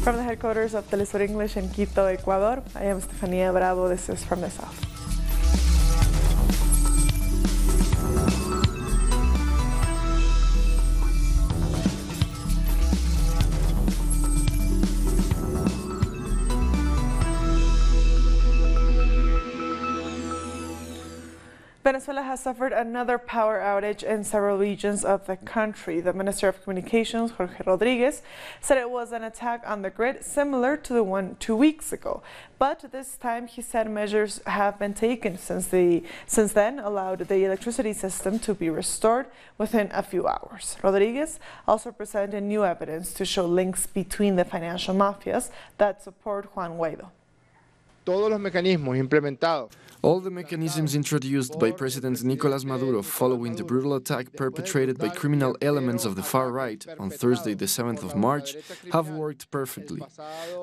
From the headquarters of Telesur English in Quito, Ecuador, I am Estefania Bravo. This is From the South. Venezuela has suffered another power outage in several regions of the country. The Minister of Communications, Jorge Rodriguez, said it was an attack on the grid similar to the one 2 weeks ago. But this time, he said measures have been taken since then allowed the electricity system to be restored within a few hours. Rodriguez also presented new evidence to show links between the financial mafias that support Juan Guaidó. Todos los mecanismos implementados. All the mechanisms introduced by President Nicolás Maduro following the brutal attack perpetrated by criminal elements of the far right on Thursday, the 7th of March, have worked perfectly.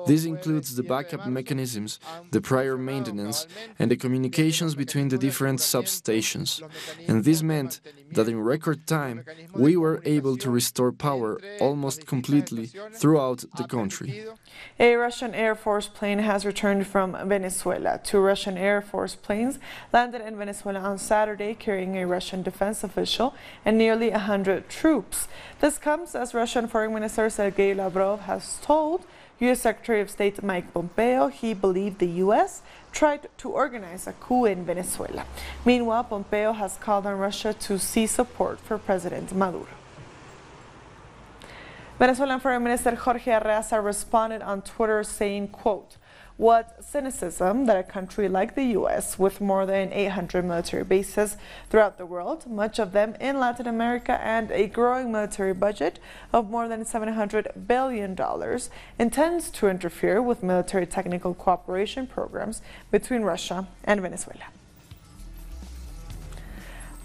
This includes the backup mechanisms, the prior maintenance, and the communications between the different substations. And this meant that in record time, we were able to restore power almost completely throughout the country. A Russian Air Force plane has returned from Venezuela. 2 Russian Air Force planes landed in Venezuela on Saturday, carrying a Russian defense official and nearly 100 troops. This comes as Russian Foreign Minister Sergei Lavrov has told U.S. Secretary of State Mike Pompeo he believed the U.S. tried to organize a coup in Venezuela. Meanwhile, Pompeo has called on Russia to cease support for President Maduro. Venezuelan Foreign Minister Jorge Arreaza responded on Twitter saying, quote, "What cynicism that a country like the U.S., with more than 800 military bases throughout the world, much of them in Latin America, and a growing military budget of more than $700 billion, intends to interfere with military technical cooperation programs between Russia and Venezuela."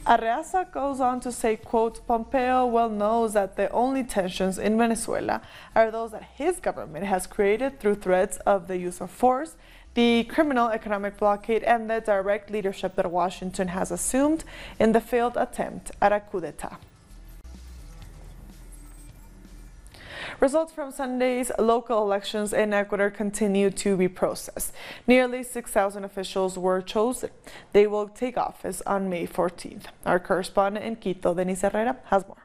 Arreaza goes on to say, quote, "Pompeo well knows that the only tensions in Venezuela are those that his government has created through threats of the use of force, the criminal economic blockade, and the direct leadership that Washington has assumed in the failed attempt at a coup d'etat." Results from Sunday's local elections in Ecuador continue to be processed. Nearly 6,000 officials were chosen. They will take office on May 14th. Our correspondent in Quito, Denise Herrera, has more.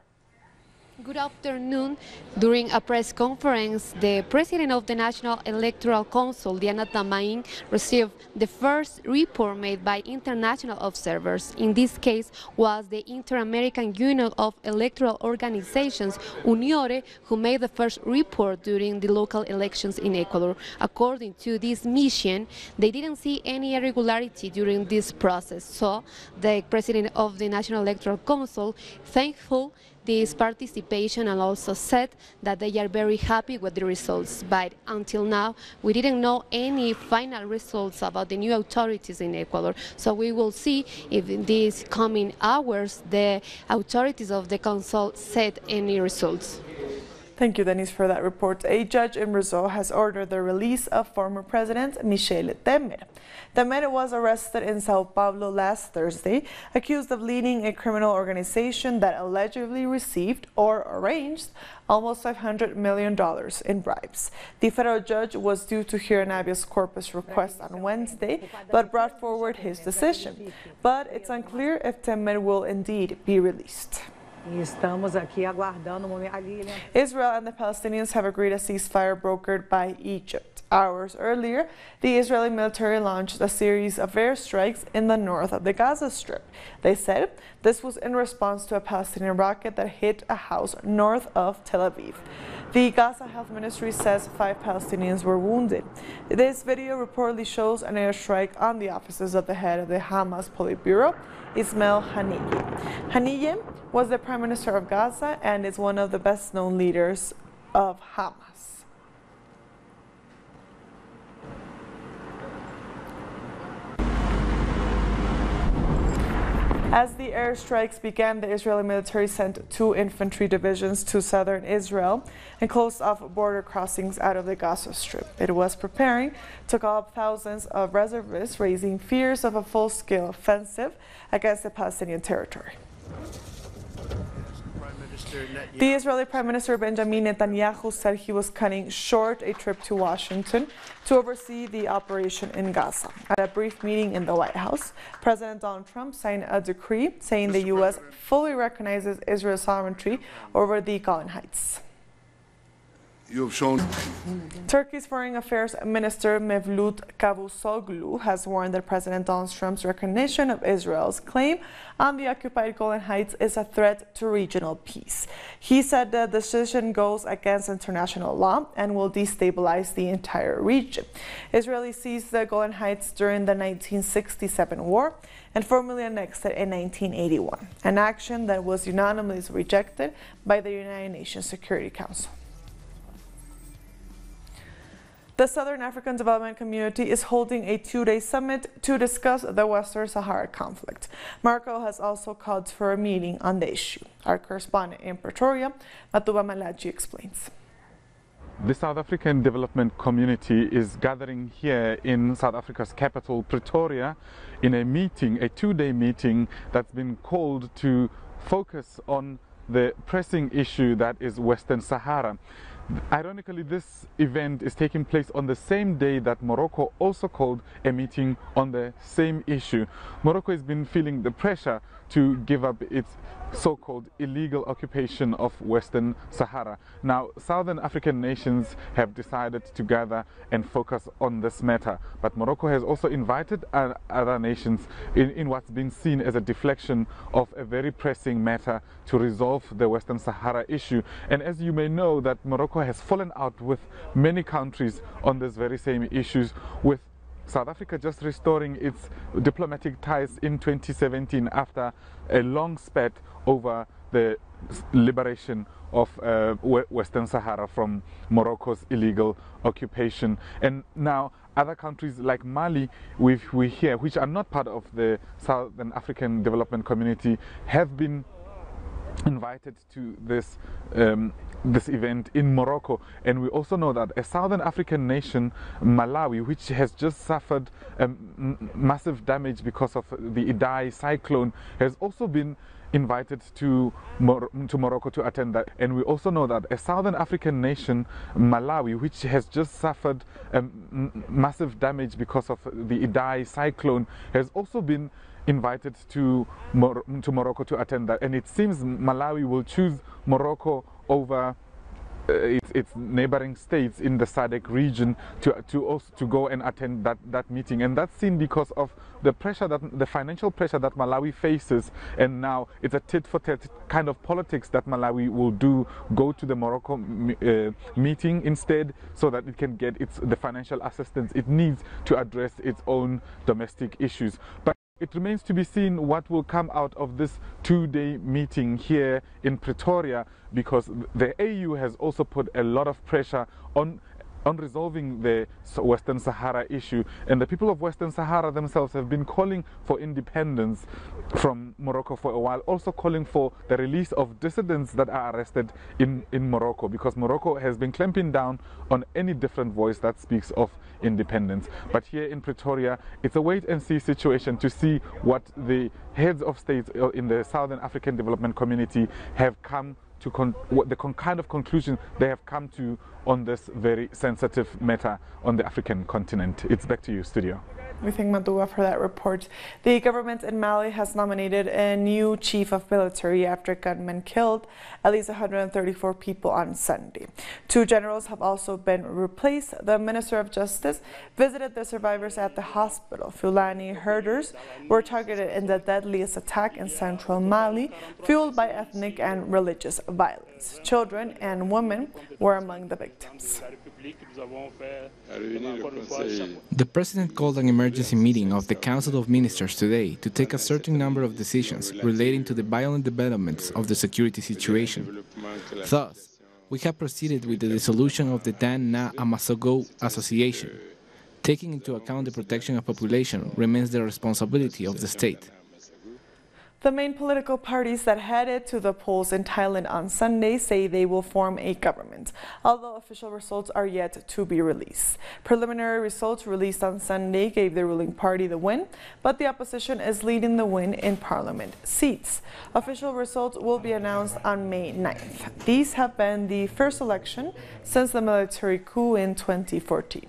Good afternoon. During a press conference, the president of the National Electoral Council, Diana Tamain, received the first report made by international observers. In this case was the Inter-American Union of Electoral Organizations, UNIORE, who made the first report during the local elections in Ecuador. According to this mission, they didn't see any irregularity during this process. So the president of the National Electoral Council thankful this participation and also said that they are very happy with the results. But until now, we didn't know any final results about the new authorities in Ecuador. So we will see if in these coming hours the authorities of the council set any results. Thank you, Denise, for that report. A judge in Brazil has ordered the release of former President Michel Temer. Temer was arrested in Sao Paulo last Thursday, accused of leading a criminal organization that allegedly received or arranged almost $500 million in bribes. The federal judge was due to hear an habeas corpus request on Wednesday, but brought forward his decision. But it's unclear if Temer will indeed be released. Israel and the Palestinians have agreed a ceasefire brokered by Egypt. Hours earlier, the Israeli military launched a series of airstrikes in the north of the Gaza Strip. They said this was in response to a Palestinian rocket that hit a house north of Tel Aviv. The Gaza Health Ministry says 5 Palestinians were wounded. This video reportedly shows an airstrike on the offices of the head of the Hamas Politburo, Ismail Haniyeh. Haniyeh was the Prime Minister of Gaza and is one of the best-known leaders of Hamas. As the airstrikes began, the Israeli military sent 2 infantry divisions to southern Israel and closed off border crossings out of the Gaza Strip. It was preparing to call up thousands of reservists, raising fears of a full-scale offensive against the Palestinian territory. The Israeli Prime Minister Benjamin Netanyahu said he was cutting short a trip to Washington to oversee the operation in Gaza. At a brief meeting in the White House, President Donald Trump signed a decree saying the U.S. fully recognizes Israel's sovereignty over the Golan Heights. You have shown. Turkey's Foreign Affairs Minister Mevlut Cavusoglu has warned that President Donald Trump's recognition of Israel's claim on the occupied Golan Heights is a threat to regional peace. He said the decision goes against international law and will destabilize the entire region. Israel seized the Golan Heights during the 1967 war and formally annexed it in 1981, an action that was unanimously rejected by the United Nations Security Council. The Southern African Development Community is holding a two-day summit to discuss the Western Sahara conflict. Morocco has also called for a meeting on the issue. Our correspondent in Pretoria, Matuba Malachi, explains. The South African Development Community is gathering here in South Africa's capital, Pretoria, in a meeting, a two-day meeting that's been called to focus on the pressing issue that is Western Sahara. Ironically, this event is taking place on the same day that Morocco also called a meeting on the same issue. Morocco has been feeling the pressure to give up its so-called illegal occupation of Western Sahara. Now, Southern African nations have decided to gather and focus on this matter, but Morocco has also invited other nations in what's been seen as a deflection of a very pressing matter to resolve the Western Sahara issue. And as you may know, that Morocco has fallen out with many countries on this very same issues, with South Africa just restoring its diplomatic ties in 2017 after a long spat over the liberation of Western Sahara from Morocco's illegal occupation. And now other countries like Mali, we hear, which are not part of the Southern African Development Community, have been invited to this this event in Morocco. And we also know that a Southern African nation, Malawi, which has just suffered massive damage because of the Idai cyclone, has also been invited to Morocco to attend that. And we also know that a Southern African nation, Malawi, which has just suffered massive damage because of the Idai cyclone, has also been invited to Morocco to attend that. And it seems Malawi will choose Morocco over its neighboring states in the SADC region to go and attend that meeting. And that's seen because of the pressure, the financial pressure that Malawi faces. And now it's a tit-for-tat kind of politics that Malawi will go to the Morocco meeting instead, so that it can get the financial assistance it needs to address its own domestic issues. But it remains to be seen what will come out of this two-day meeting here in Pretoria, because the AU has also put a lot of pressure on resolving the Western Sahara issue, and the people of Western Sahara themselves have been calling for independence from Morocco for a while, also calling for the release of dissidents that are arrested in Morocco, because Morocco has been clamping down on any different voice that speaks of independence. But here in Pretoria, it's a wait-and-see situation to see what the heads of states in the Southern African Development Community have come to the kind of conclusion they have come to on this very sensitive matter on the African continent. It's back to you, studio. We thank Madua for that report. The government in Mali has nominated a new chief of military after gunmen killed at least 134 people on Sunday. 2 generals have also been replaced. The Minister of Justice visited the survivors at the hospital. Fulani herders were targeted in the deadliest attack in central Mali, fueled by ethnic and religious violence. Children and women were among the victims. The President called an emergency meeting of the Council of Ministers today to take a certain number of decisions relating to the violent developments of the security situation. Thus, we have proceeded with the dissolution of the Dan Na Amasogo Association. Taking into account the protection of population remains the responsibility of the state. The main political parties that headed to the polls in Thailand on Sunday say they will form a government, although official results are yet to be released. Preliminary results released on Sunday gave the ruling party the win, but the opposition is leading the win in parliament seats. Official results will be announced on May 9th. These have been the first election since the military coup in 2014.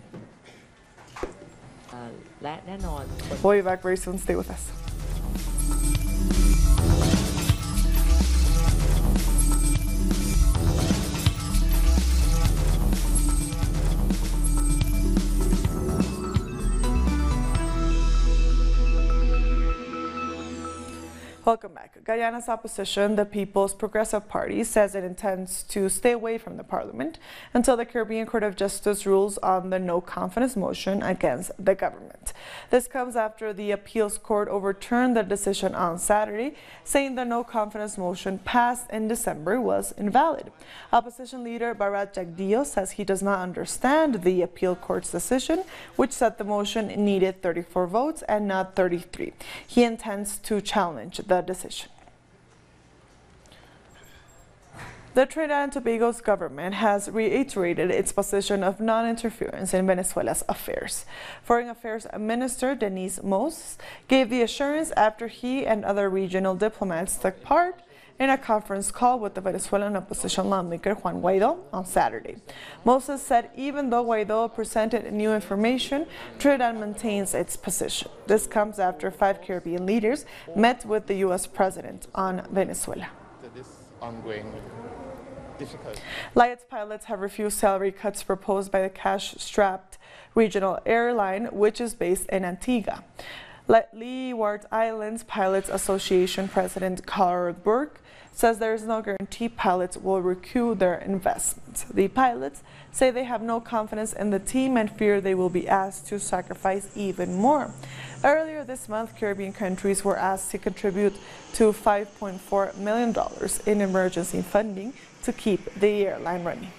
We'll be back very soon. Stay with us. Welcome back. Guyana's opposition, the People's Progressive Party, says it intends to stay away from the parliament until the Caribbean Court of Justice rules on the no-confidence motion against the government. This comes after the appeals court overturned the decision on Saturday, saying the no-confidence motion passed in December was invalid. Opposition leader Bharat Jagdeo says he does not understand the appeal court's decision, which said the motion needed 34 votes and not 33. He intends to challenge the decision. The Trinidad and Tobago's government has reiterated its position of non-interference in Venezuela's affairs. Foreign Affairs Minister Denise Moses gave the assurance after he and other regional diplomats took part in a conference call with the Venezuelan opposition lawmaker Juan Guaidó on Saturday. Moses said even though Guaidó presented new information, Trinidad maintains its position. This comes after 5 Caribbean leaders met with the U.S. president on Venezuela. Lights pilots have refused salary cuts proposed by the cash-strapped regional airline, which is based in Antigua. Leeward Islands Pilots Association President Carl Burke says there is no guarantee pilots will recoup their investments. The pilots say they have no confidence in the team and fear they will be asked to sacrifice even more. Earlier this month, Caribbean countries were asked to contribute to $5.4 million in emergency funding to keep the airline running.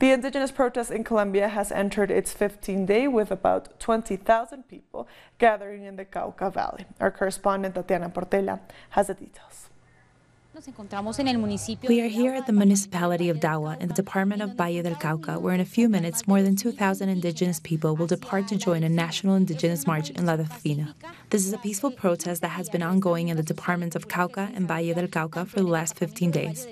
The indigenous protest in Colombia has entered its 15th day with about 20,000 people gathering in the Cauca Valley. Our correspondent Tatiana Portela has the details. We are here at the municipality of Dawa in the department of Valle del Cauca, where in a few minutes more than 2,000 indigenous people will depart to join a national indigenous march in La Doctrina. This is a peaceful protest that has been ongoing in the departments of Cauca and Valle del Cauca for the last 15 days.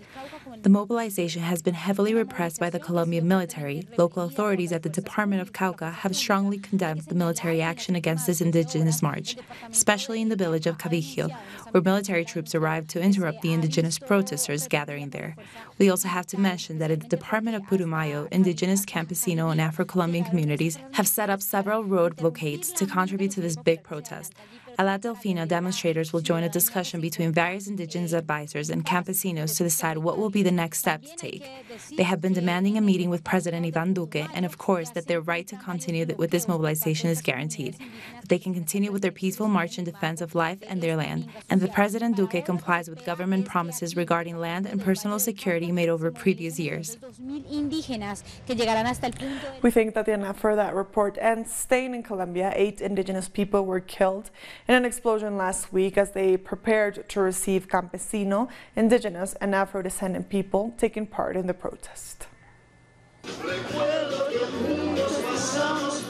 The mobilization has been heavily repressed by the Colombian military. Local authorities at the Department of Cauca have strongly condemned the military action against this indigenous march, especially in the village of Cavigio, where military troops arrived to interrupt the indigenous protesters gathering there. We also have to mention that in the Department of Putumayo, indigenous, Campesino, and Afro-Colombian communities have set up several road blockades to contribute to this big protest. At La Delfina, demonstrators will join a discussion between various indigenous advisors and campesinos to decide what will be the next step to take. They have been demanding a meeting with President Iván Duque and, of course, that their right to continue with this mobilization is guaranteed, that they can continue with their peaceful march in defense of life and their land, and that President Duque complies with government promises regarding land and personal security made over previous years. We thank Tatiana for that report. And staying in Colombia, 8 indigenous people were killed in an explosion last week as they prepared to receive Campesino, indigenous, and Afro-descendant people taking part in the protest.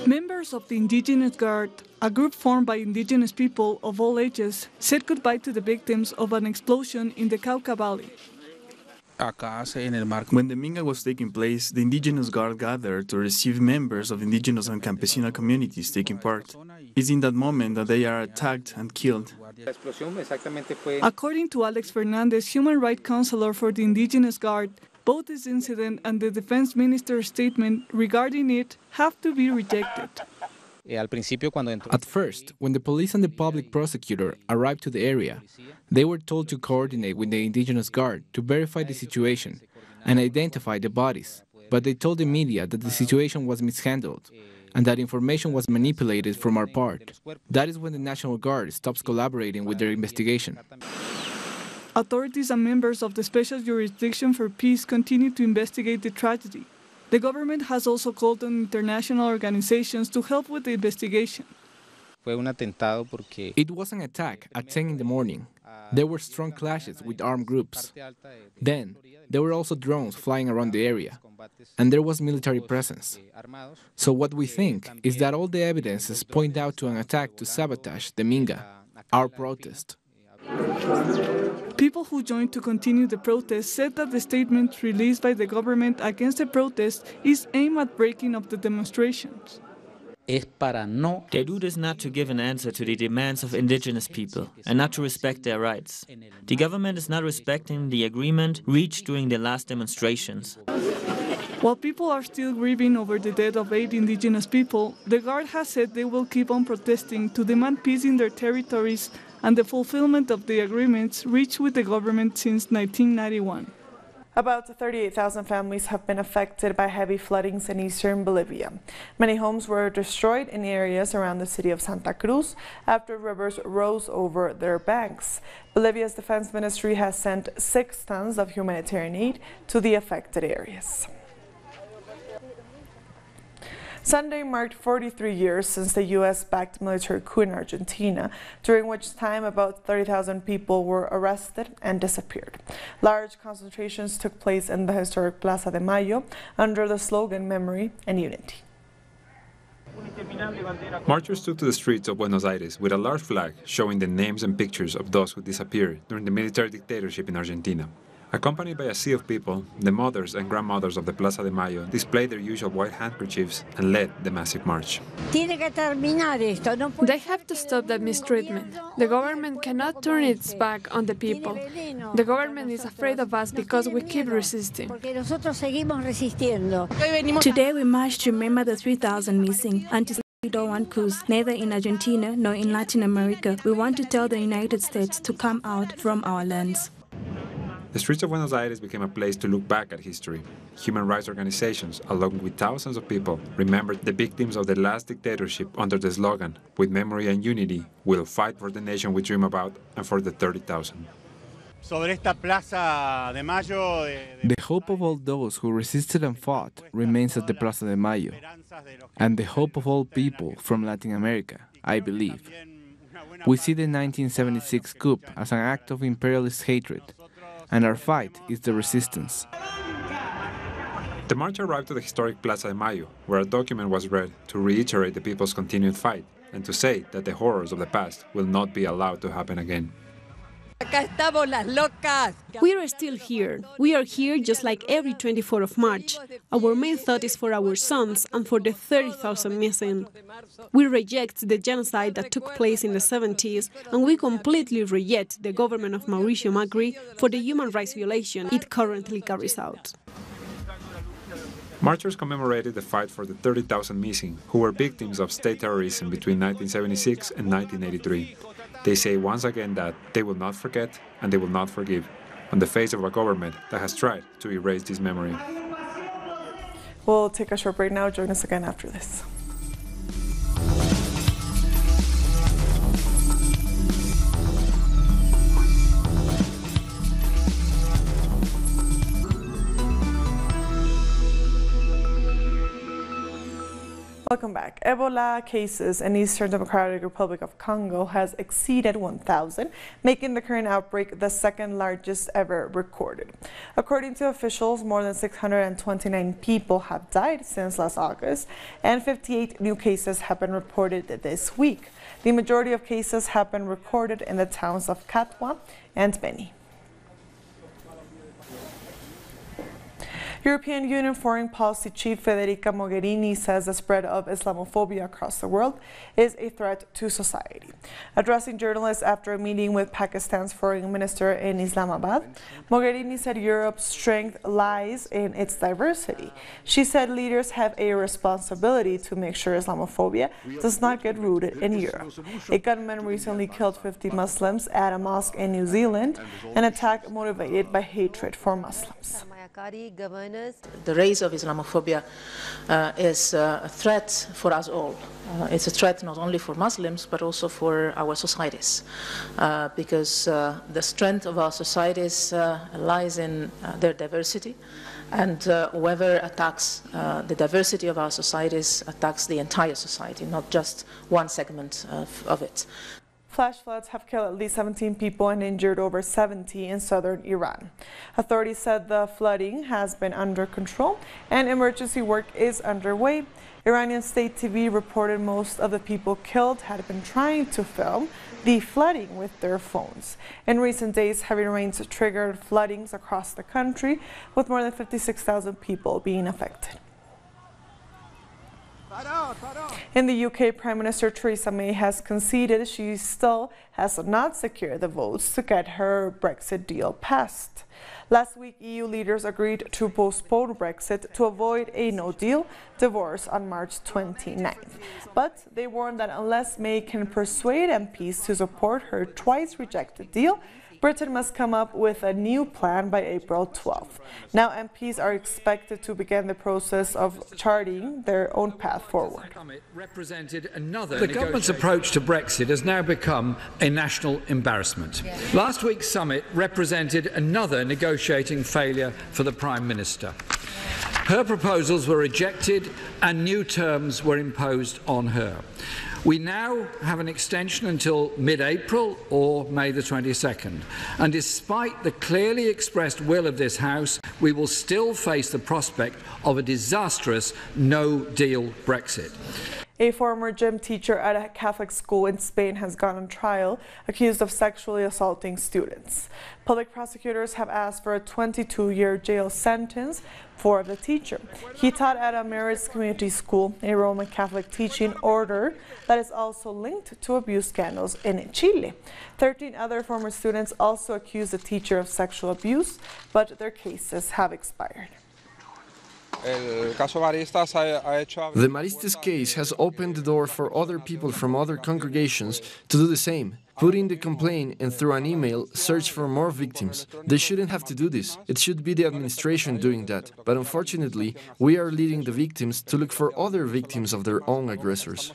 Members of the Indigenous Guard, a group formed by indigenous people of all ages, said goodbye to the victims of an explosion in the Cauca Valley. When the Minga was taking place, the Indigenous Guard gathered to receive members of indigenous and campesino communities taking part. It's in that moment that they are attacked and killed. According to Alex Fernandez, human rights counselor for the Indigenous Guard, both this incident and the defense minister's statement regarding it have to be rejected. At first, when the police and the public prosecutor arrived to the area, they were told to coordinate with the Indigenous Guard to verify the situation and identify the bodies. But they told the media that the situation was mishandled and that information was manipulated from our part. That is when the National Guard stops collaborating with their investigation. Authorities and members of the Special Jurisdiction for Peace continue to investigate the tragedy. The government has also called on international organizations to help with the investigation. It was an attack at 10 in the morning. There were strong clashes with armed groups. Then, there were also drones flying around the area, and there was military presence. So what we think is that all the evidences point out to an attack to sabotage the Minga, our protest. People who joined to continue the protest said that the statement released by the government against the protest is aimed at breaking up the demonstrations. They do this not to give an answer to the demands of indigenous people and not to respect their rights. The government is not respecting the agreement reached during the last demonstrations. While people are still grieving over the death of 8 indigenous people, the Guard has said they will keep on protesting to demand peace in their territories and the fulfillment of the agreements reached with the government since 1991. About 38,000 families have been affected by heavy floodings in eastern Bolivia. Many homes were destroyed in areas around the city of Santa Cruz after rivers rose over their banks. Bolivia's defense ministry has sent 6 tons of humanitarian aid to the affected areas. Sunday marked 43 years since the U.S.-backed military coup in Argentina, during which time about 30,000 people were arrested and disappeared. Large concentrations took place in the historic Plaza de Mayo under the slogan Memory and Unity. Marchers took to the streets of Buenos Aires with a large flag showing the names and pictures of those who disappeared during the military dictatorship in Argentina. Accompanied by a sea of people, the mothers and grandmothers of the Plaza de Mayo displayed their usual white handkerchiefs and led the massive march. They have to stop that mistreatment. The government cannot turn its back on the people. The government is afraid of us because we keep resisting. Today we march to remember the 3,000 missing anti-Salvador coups, neither in Argentina nor in Latin America. We want to tell the United States to come out from our lands. The streets of Buenos Aires became a place to look back at history. Human rights organizations, along with thousands of people, remembered the victims of the last dictatorship under the slogan, "With memory and unity, we'll fight for the nation we dream about and for the 30,000." The hope of all those who resisted and fought remains at the Plaza de Mayo, and the hope of all people from Latin America, I believe. We see the 1976 coup as an act of imperialist hatred, and our fight is the resistance. The march arrived to the historic Plaza de Mayo, where a document was read to reiterate the people's continued fight and to say that the horrors of the past will not be allowed to happen again. We are still here. We are here just like every 24th of March. Our main thought is for our sons and for the 30,000 missing. We reject the genocide that took place in the 70s, and we completely reject the government of Mauricio Macri for the human rights violation it currently carries out. Marchers commemorated the fight for the 30,000 missing who were victims of state terrorism between 1976 and 1983. They say once again that they will not forget and they will not forgive, on the face of a government that has tried to erase this memory. We'll take a short break now. Join us again after this. Welcome back. Ebola cases in Eastern Democratic Republic of Congo has exceeded 1,000, making the current outbreak the second largest ever recorded. According to officials, more than 629 people have died since last August, and 58 new cases have been reported this week. The majority of cases have been recorded in the towns of Katwa and Beni. European Union Foreign Policy Chief Federica Mogherini says the spread of Islamophobia across the world is a threat to society. Addressing journalists after a meeting with Pakistan's foreign minister in Islamabad, Mogherini said Europe's strength lies in its diversity. She said leaders have a responsibility to make sure Islamophobia does not get rooted in Europe. A gunman recently killed 50 Muslims at a mosque in New Zealand, an attack motivated by hatred for Muslims. The rise of Islamophobia is a threat for us all. It's a threat not only for Muslims, but also for our societies, because the strength of our societies lies in their diversity, and whoever attacks the diversity of our societies attacks the entire society, not just one segment of it. Flash floods have killed at least 17 people and injured over 70 in southern Iran. Authorities said the flooding has been under control and emergency work is underway. Iranian state TV reported most of the people killed had been trying to film the flooding with their phones. In recent days, heavy rains triggered floodings across the country, with more than 56,000 people being affected. In the UK, Prime Minister Theresa May has conceded she still has not secured the votes to get her Brexit deal passed. Last week, EU leaders agreed to postpone Brexit to avoid a no-deal divorce on March 29th. But they warned that unless May can persuade MPs to support her twice-rejected deal, Britain must come up with a new plan by April 12th. Now MPs are expected to begin the process of charting their own path forward. The government's approach to Brexit has now become a national embarrassment. Last week's summit represented another negotiating failure for the Prime Minister. Her proposals were rejected and new terms were imposed on her. We now have an extension until mid-April or May the 22nd, and despite the clearly expressed will of this House, we will still face the prospect of a disastrous no-deal Brexit. A former gym teacher at a Catholic school in Spain has gone on trial, accused of sexually assaulting students. Public prosecutors have asked for a 22-year jail sentence for the teacher. He taught at a Marist community school, a Roman Catholic teaching order that is also linked to abuse scandals in Chile. 13 other former students also accused the teacher of sexual abuse, but their cases have expired. The Maristes case has opened the door for other people from other congregations to do the same. Put in the complaint and through an email, search for more victims. They shouldn't have to do this. It should be the administration doing that. But unfortunately, we are leading the victims to look for other victims of their own aggressors.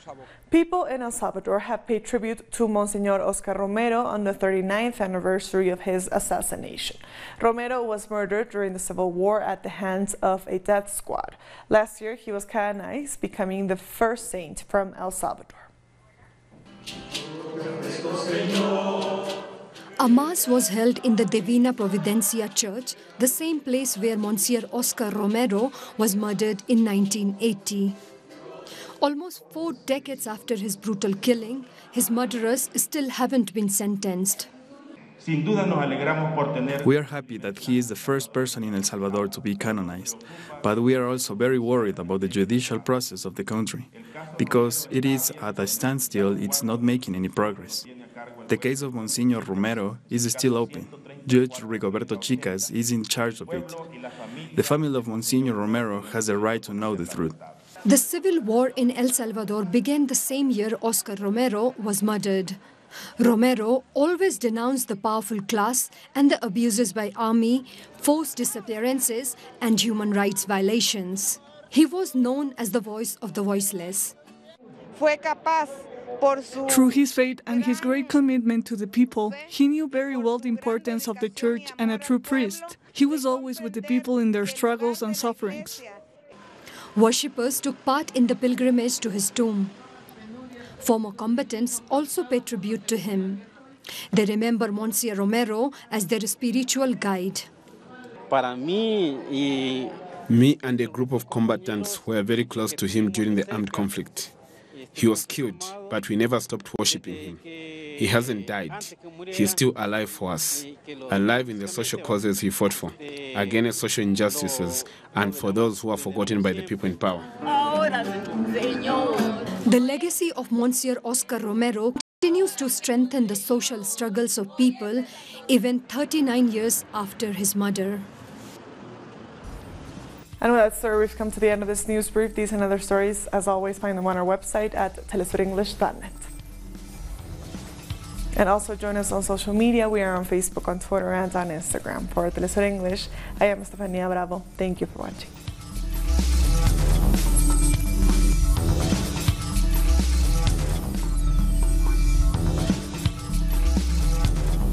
People in El Salvador have paid tribute to Monsignor Oscar Romero on the 39th anniversary of his assassination. Romero was murdered during the Civil War at the hands of a death squad. Last year, he was canonized, becoming the first saint from El Salvador. A mass was held in the Divina Providencia Church, the same place where Monsignor Oscar Romero was murdered in 1980. Almost 4 decades after his brutal killing, his murderers still haven't been sentenced. We are happy that he is the first person in El Salvador to be canonized, but we are also very worried about the judicial process of the country, because it is at a standstill, it's not making any progress. The case of Monsignor Romero is still open. Judge Rigoberto Chicas is in charge of it. The family of Monsignor Romero has the right to know the truth. The civil war in El Salvador began the same year Oscar Romero was murdered. Romero always denounced the powerful class and the abuses by army, forced disappearances, and human rights violations. He was known as the voice of the voiceless. Through his faith and his great commitment to the people, he knew very well the importance of the church and a true priest. He was always with the people in their struggles and sufferings. Worshippers took part in the pilgrimage to his tomb. Former combatants also paid tribute to him. They remember Monsignor Romero as their spiritual guide. Me and a group of combatants were very close to him during the armed conflict. He was killed, but we never stopped worshipping him. He hasn't died. He's still alive for us, alive in the social causes he fought for, against social injustices, and for those who are forgotten by the people in power. The legacy of Monsignor Oscar Romero continues to strengthen the social struggles of people even 39 years after his murder. And with that story, we've come to the end of this news brief. These and other stories, as always, find them on our website at telesurenglish.net. And also join us on social media. We are on Facebook, on Twitter, and on Instagram. For Televisor English, I am Estefania Bravo. Thank you for watching.